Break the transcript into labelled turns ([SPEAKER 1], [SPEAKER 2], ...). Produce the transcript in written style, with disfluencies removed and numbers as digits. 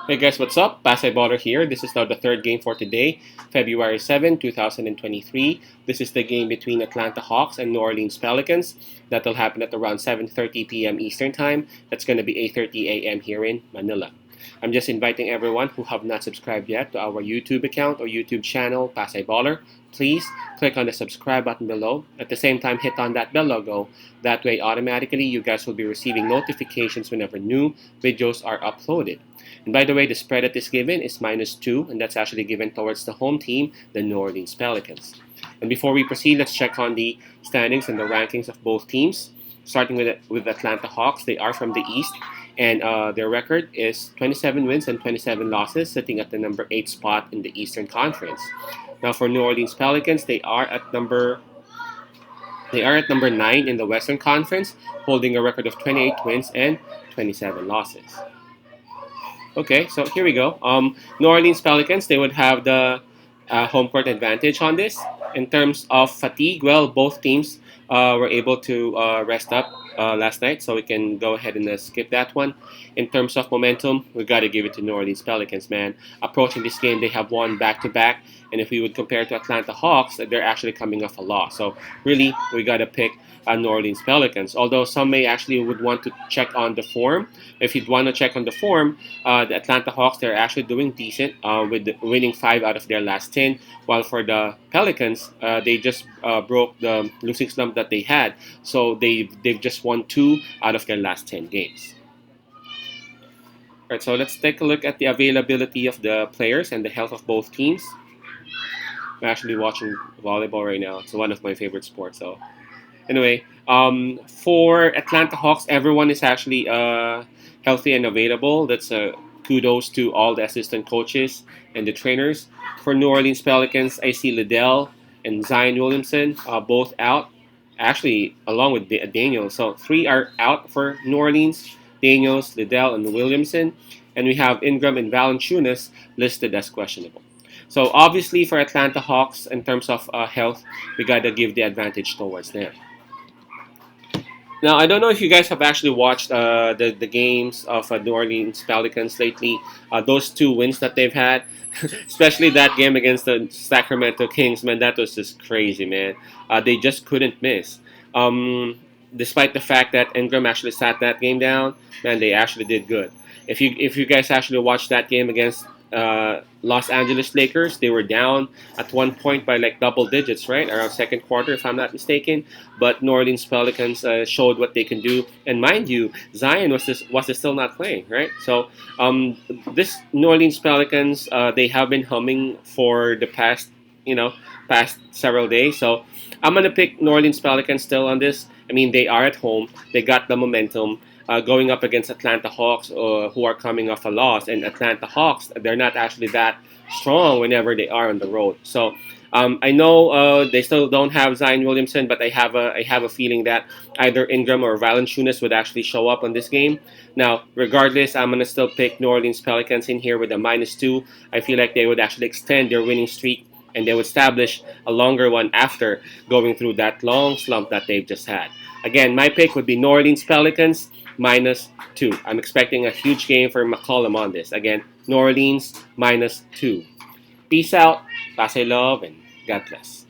[SPEAKER 1] Hey guys, what's up? Pasay Baller here. This is now the third game for today, February 7, 2023. This is the game between Atlanta Hawks and New Orleans Pelicans. That'll happen at around 7:30 p.m. Eastern Time. That's going to be 8:30 a.m. here in Manila. I'm just inviting everyone who have not subscribed yet to our YouTube account or YouTube channel, Pasay Baller. Please click on the subscribe button below. At the same time, hit on that bell logo. That way, automatically, you guys will be receiving notifications whenever new videos are uploaded. And by the way, the spread that is given is -2, and that's actually given towards the home team, the New Orleans Pelicans. And before we proceed, let's check on the standings and the rankings of both teams. Starting with Atlanta Hawks, they are from the East, and their record is 27 wins and 27 losses, sitting at the number 8 spot in the Eastern Conference. Now for New Orleans Pelicans, they are at number 9 in the Western Conference, holding a record of 28 wins and 27 losses. Okay, so here we go. New Orleans Pelicans, they would have the home court advantage on this. In terms of fatigue, well, both teams were able to rest up last night, so we can go ahead and skip that one. In terms of momentum, we got to give it to New Orleans Pelicans, man. Approaching this game, they have won back-to-back, and if we would compare to Atlanta Hawks, they're actually coming off a loss. So really, we got to pick New Orleans Pelicans. Although some may actually would want to check on the form. If you'd want to check on the form, the Atlanta Hawks, they're actually doing decent with winning 5 out of their last 10, while for the Pelicans, they just broke the losing slump that they had. So they've just won 2 out of their last 10 games. All right, so let's take a look at the availability of the players and the health of both teams. I'm actually watching volleyball right now. It's one of my favorite sports. So anyway, for Atlanta Hawks, everyone is actually healthy and available. That's kudos to all the assistant coaches and the trainers. For New Orleans Pelicans, I see Liddell and Zion Williamson both out, actually along with Daniel. So 3 are out for New Orleans: Daniels, Liddell, and Williamson. And we have Ingram and Valanciunas listed as questionable. So obviously for Atlanta Hawks, in terms of health, we gotta give the advantage towards them. Now, I don't know if you guys have actually watched the games of New Orleans Pelicans lately. Those 2 wins that they've had, especially that game against the Sacramento Kings, man, that was just crazy, man. They just couldn't miss. Despite the fact that Ingram actually sat that game down, man, they actually did good. If you guys actually watched that game against Los Angeles Lakers, they were down at one point by like double digits, right? Around second quarter, if I'm not mistaken. But New Orleans Pelicans showed what they can do. And mind you, Zion was still not playing, right? So this New Orleans Pelicans, they have been humming for the past several days. So I'm gonna pick New Orleans Pelicans still on this. I mean, they are at home. They got the momentum. Going up against Atlanta Hawks, who are coming off a loss, and Atlanta Hawks, they're not actually that strong whenever they are on the road. So I know they still don't have Zion Williamson, but I have a feeling that either Ingram or Valanciunas would actually show up on this game. Now, regardless, I'm gonna still pick New Orleans Pelicans in here with a -2. I feel like they would actually extend their winning streak, and they would establish a longer one after going through that long slump that they've just had. Again, my pick would be New Orleans Pelicans -2. I'm expecting a huge game for McCollum on this. Again, New Orleans -2. Peace out, Pasay love, and God bless.